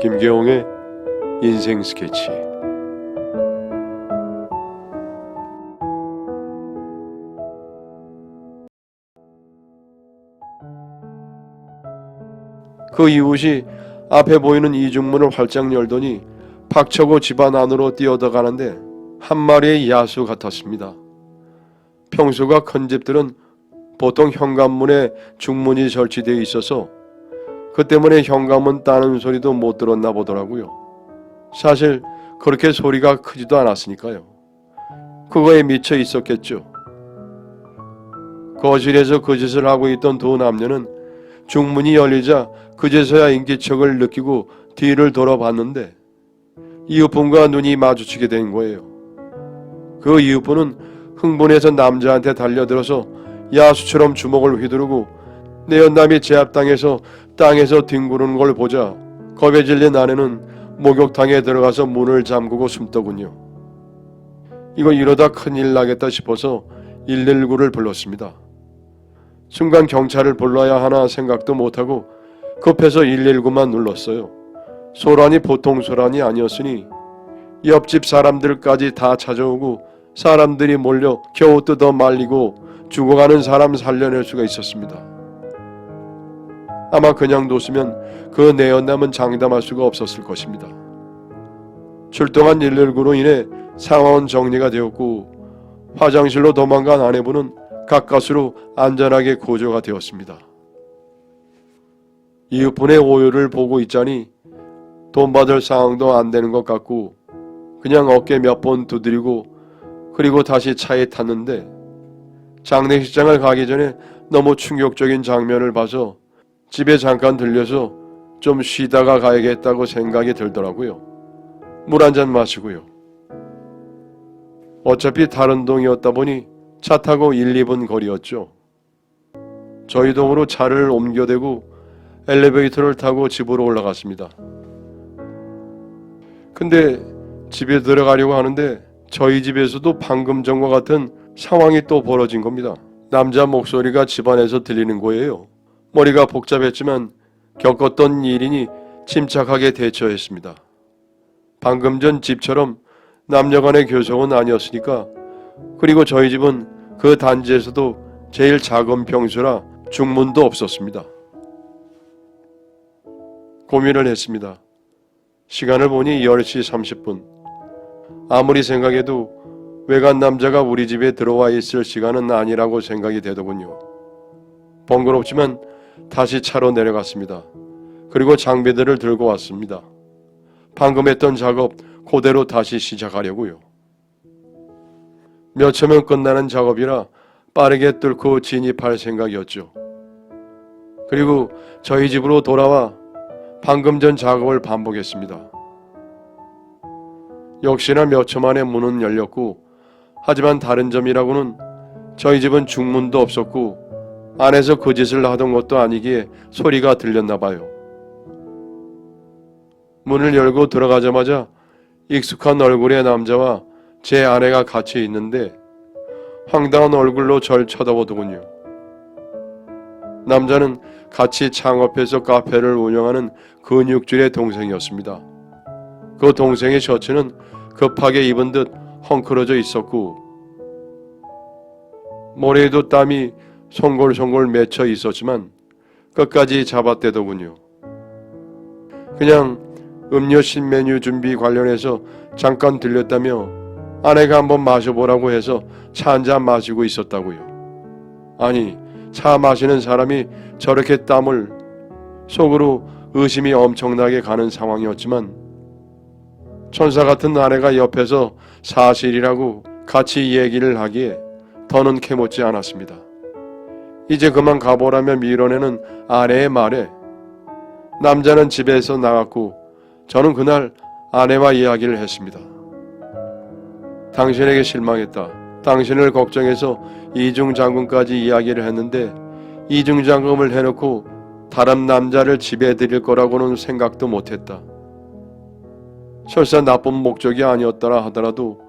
김계홍의 인생 스케치. 그 이웃이 앞에 보이는 이중문을 활짝 열더니 박차고 집안 안으로 뛰어들어가는데 한 마리의 야수 같았습니다. 평수가 큰 집들은 보통 현관문에 중문이 설치되어 있어서 그 때문에 현관문 따는 소리도 못 들었나 보더라고요. 사실 그렇게 소리가 크지도 않았으니까요. 그거에 미쳐 있었겠죠. 거실에서 그 짓을 하고 있던 두 남녀는 중문이 열리자 그제서야 인기척을 느끼고 뒤를 돌아봤는데 이웃분과 눈이 마주치게 된 거예요. 그 이웃분은 흥분해서 남자한테 달려들어서 야수처럼 주먹을 휘두르고 내 연남이 제압당해서 땅에서 뒹구르는 걸 보자 겁에 질린 아내는 목욕탕에 들어가서 문을 잠그고 숨더군요. 이거 이러다 큰일 나겠다 싶어서 119를 불렀습니다. 순간 경찰을 불러야 하나 생각도 못하고 급해서 119만 눌렀어요. 소란이 보통 소란이 아니었으니 옆집 사람들까지 다 찾아오고 사람들이 몰려 겨우 뜯어 말리고 죽어가는 사람 살려낼 수가 있었습니다. 아마 그냥 뒀으면 그 내연남은 장담할 수가 없었을 것입니다. 출동한 119로 인해 상황은 정리가 되었고 화장실로 도망간 아내분은 가까스로 안전하게 구조가 되었습니다. 이웃분의 오열을 보고 있자니 돈 받을 상황도 안 되는 것 같고 그냥 어깨 몇 번 두드리고 그리고 다시 차에 탔는데 장례식장을 가기 전에 너무 충격적인 장면을 봐서 집에 잠깐 들려서 좀 쉬다가 가야겠다고 생각이 들더라고요. 물 한 잔 마시고요. 어차피 다른 동이었다 보니 차 타고 1, 2분 거리였죠. 저희 동으로 차를 옮겨대고 엘리베이터를 타고 집으로 올라갔습니다. 근데 집에 들어가려고 하는데 저희 집에서도 방금 전과 같은 상황이 또 벌어진 겁니다. 남자 목소리가 집안에서 들리는 거예요. 머리가 복잡했지만 겪었던 일이니 침착하게 대처했습니다. 방금 전 집처럼 남녀간의 교성은 아니었으니까 그리고 저희 집은 그 단지에서도 제일 작은 평수라 중문도 없었습니다. 고민을 했습니다. 시간을 보니 10시 30분. 아무리 생각해도 외간 남자가 우리 집에 들어와 있을 시간은 아니라고 생각이 되더군요. 번거롭지만 다시 차로 내려갔습니다. 그리고 장비들을 들고 왔습니다. 방금 했던 작업 그대로 다시 시작하려고요. 몇 초면 끝나는 작업이라 빠르게 뚫고 진입할 생각이었죠. 그리고 저희 집으로 돌아와 방금 전 작업을 반복했습니다. 역시나 몇 초 만에 문은 열렸고 하지만 다른 점이라고는 저희 집은 중문도 없었고 안에서 그 짓을 하던 것도 아니기에 소리가 들렸나 봐요. 문을 열고 들어가자마자 익숙한 얼굴의 남자와 제 아내가 같이 있는데 황당한 얼굴로 절 쳐다보더군요. 남자는 같이 창업해서 카페를 운영하는 근육질의 동생이었습니다. 그 동생의 셔츠는 급하게 입은 듯 헝클어져 있었고 머리에도 땀이 송골송골 맺혀 있었지만 끝까지 잡아떼더군요. 그냥 음료 신메뉴 준비 관련해서 잠깐 들렸다며 아내가 한번 마셔보라고 해서 차 한잔 마시고 있었다고요. 아니, 차 마시는 사람이 저렇게 땀을 속으로 의심이 엄청나게 가는 상황이었지만 천사 같은 아내가 옆에서 사실이라고 같이 얘기를 하기에 더는 캐묻지 않았습니다. 이제 그만 가보라며 밀어내는 아내의 말에 남자는 집에서 나갔고 저는 그날 아내와 이야기를 했습니다. 당신에게 실망했다. 당신을 걱정해서 이중장금까지 이야기를 했는데 이중장금을 해놓고 다른 남자를 집에 들일 거라고는 생각도 못했다. 설사 나쁜 목적이 아니었더라 하더라도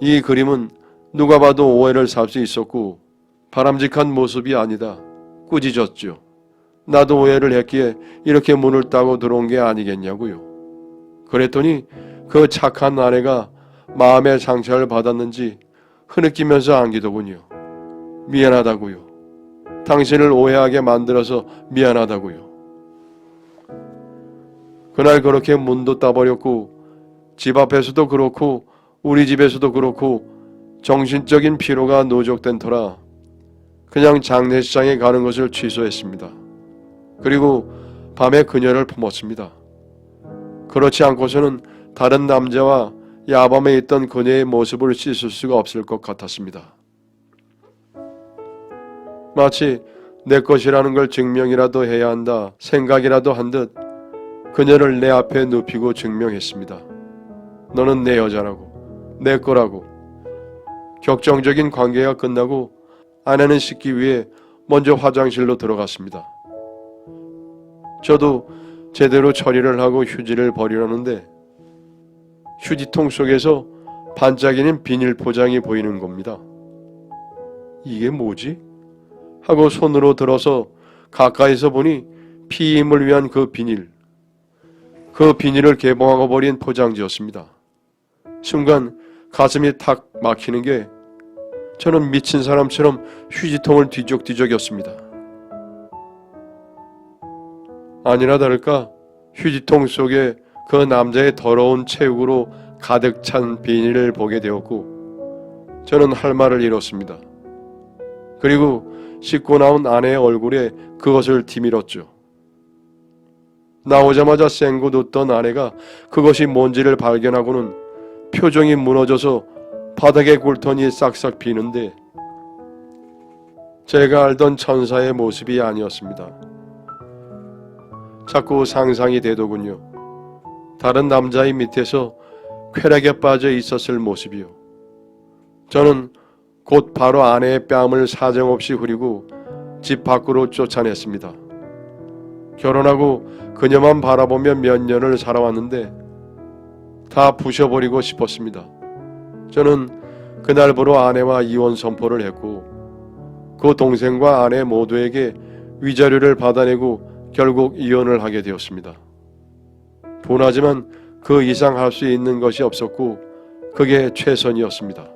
이 그림은 누가 봐도 오해를 살 수 있었고 바람직한 모습이 아니다. 꾸짖었죠. 나도 오해를 했기에 이렇게 문을 따고 들어온 게 아니겠냐고요. 그랬더니 그 착한 아내가 마음의 상처를 받았는지 흐느끼면서 안기더군요. 미안하다고요. 당신을 오해하게 만들어서 미안하다고요. 그날 그렇게 문도 따버렸고 집 앞에서도 그렇고 우리 집에서도 그렇고 정신적인 피로가 누적된 터라 그냥 장례식장에 가는 것을 취소했습니다. 그리고 밤에 그녀를 품었습니다. 그렇지 않고서는 다른 남자와 야밤에 있던 그녀의 모습을 씻을 수가 없을 것 같았습니다. 마치 내 것이라는 걸 증명이라도 해야 한다 생각이라도 한 듯 그녀를 내 앞에 눕히고 증명했습니다. 너는 내 여자라고, 내 거라고. 격정적인 관계가 끝나고 아내는 씻기 위해 먼저 화장실로 들어갔습니다. 저도 제대로 처리를 하고 휴지를 버리려는데 휴지통 속에서 반짝이는 비닐 포장이 보이는 겁니다. 이게 뭐지? 하고 손으로 들어서 가까이서 보니 피임을 위한 그 비닐을 개봉하고 버린 포장지였습니다. 순간 가슴이 탁 막히는 게 저는 미친 사람처럼 휴지통을 뒤적뒤적였습니다. 아니나 다를까 휴지통 속에 그 남자의 더러운 체육으로 가득 찬 비닐을 보게 되었고 저는 할 말을 잃었습니다. 그리고 씻고 나온 아내의 얼굴에 그것을 디밀었죠. 나오자마자 쌩긋 웃던 아내가 그것이 뭔지를 발견하고는 표정이 무너져서 바닥에 굴더니 싹싹 비는데 제가 알던 천사의 모습이 아니었습니다. 자꾸 상상이 되더군요. 다른 남자의 밑에서 쾌락에 빠져 있었을 모습이요. 저는 곧 바로 아내의 뺨을 사정없이 후리고 집 밖으로 쫓아냈습니다. 결혼하고 그녀만 바라보며 몇 년을 살아왔는데 다 부셔버리고 싶었습니다. 저는 그날부로 아내와 이혼 선포를 했고 그 동생과 아내 모두에게 위자료를 받아내고 결국 이혼을 하게 되었습니다. 분하지만 그 이상 할 수 있는 것이 없었고 그게 최선이었습니다.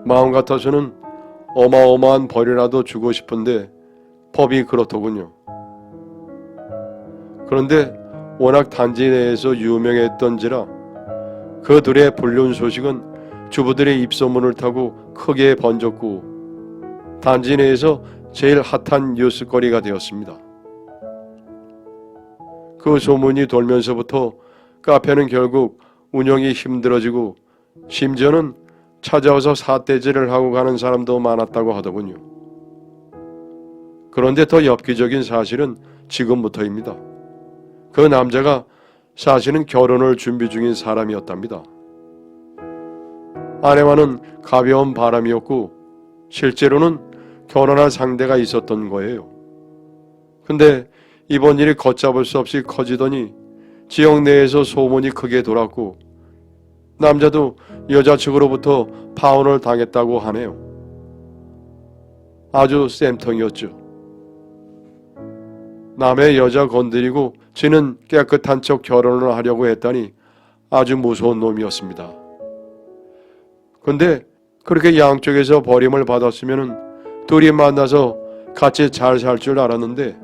마음 같아서는 어마어마한 벌이라도 주고 싶은데 법이 그렇더군요. 그런데 워낙 단지 내에서 유명했던지라 그 둘의 불륜 소식은 주부들의 입소문을 타고 크게 번졌고 단지 내에서 제일 핫한 뉴스거리가 되었습니다. 그 소문이 돌면서부터 카페는 결국 운영이 힘들어지고 심지어는 찾아와서 사태질을 하고 가는 사람도 많았다고 하더군요. 그런데 더 엽기적인 사실은 지금부터입니다. 그 남자가 사실은 결혼을 준비 중인 사람이었답니다. 아내와는 가벼운 바람이었고 실제로는 결혼할 상대가 있었던 거예요. 근데 이번 일이 걷잡을 수 없이 커지더니 지역 내에서 소문이 크게 돌았고 남자도 여자 측으로부터 파혼을 당했다고 하네요. 아주 쌤통이었죠. 남의 여자 건드리고 지는 깨끗한 척 결혼을 하려고 했다니 아주 무서운 놈이었습니다. 근데 그렇게 양쪽에서 버림을 받았으면 둘이 만나서 같이 잘 살 줄 알았는데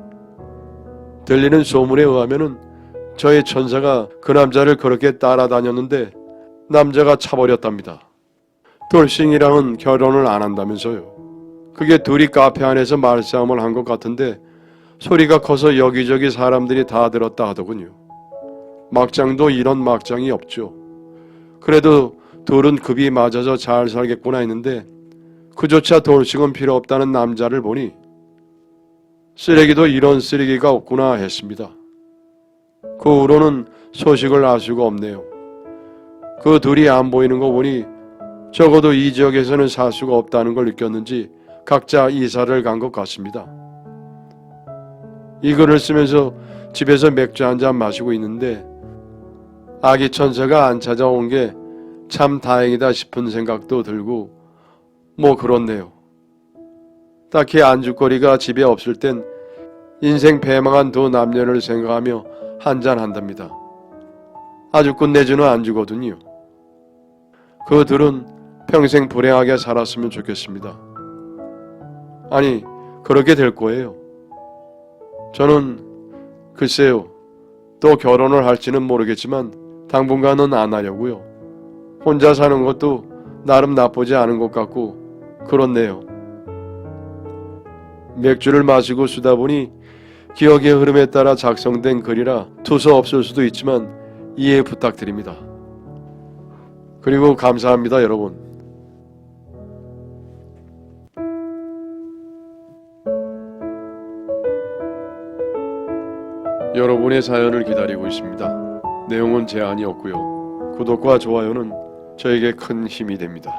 들리는 소문에 의하면 저의 천사가 그 남자를 그렇게 따라다녔는데 남자가 차버렸답니다. 돌싱이랑은 결혼을 안 한다면서요. 그게 둘이 카페 안에서 말싸움을 한 것 같은데 소리가 커서 여기저기 사람들이 다 들었다 하더군요. 막장도 이런 막장이 없죠. 그래도 둘은 급이 맞아서 잘 살겠구나 했는데 그조차 돌싱은 필요 없다는 남자를 보니 쓰레기도 이런 쓰레기가 없구나 했습니다. 그 후로는 소식을 알 수가 없네요. 그 둘이 안 보이는 거 보니 적어도 이 지역에서는 살 수가 없다는 걸 느꼈는지 각자 이사를 간 것 같습니다. 이 글을 쓰면서 집에서 맥주 한잔 마시고 있는데 아기 천사가 안 찾아온 게 참 다행이다 싶은 생각도 들고 뭐 그렇네요. 딱히 안주거리가 집에 없을 땐 인생 배망한 두 남녀를 생각하며 한잔한답니다. 아주 끝내주는 안주거든요. 그들은 평생 불행하게 살았으면 좋겠습니다. 아니, 그렇게 될 거예요. 저는 글쎄요, 또 결혼을 할지는 모르겠지만 당분간은 안 하려고요. 혼자 사는 것도 나름 나쁘지 않은 것 같고 그렇네요. 맥주를 마시고 쓰다 보니 기억의 흐름에 따라 작성된 글이라 투서 없을 수도 있지만 이해 부탁드립니다. 그리고 감사합니다, 여러분. 여러분의 사연을 기다리고 있습니다. 내용은 제한이 없고요. 구독과 좋아요는 저에게 큰 힘이 됩니다.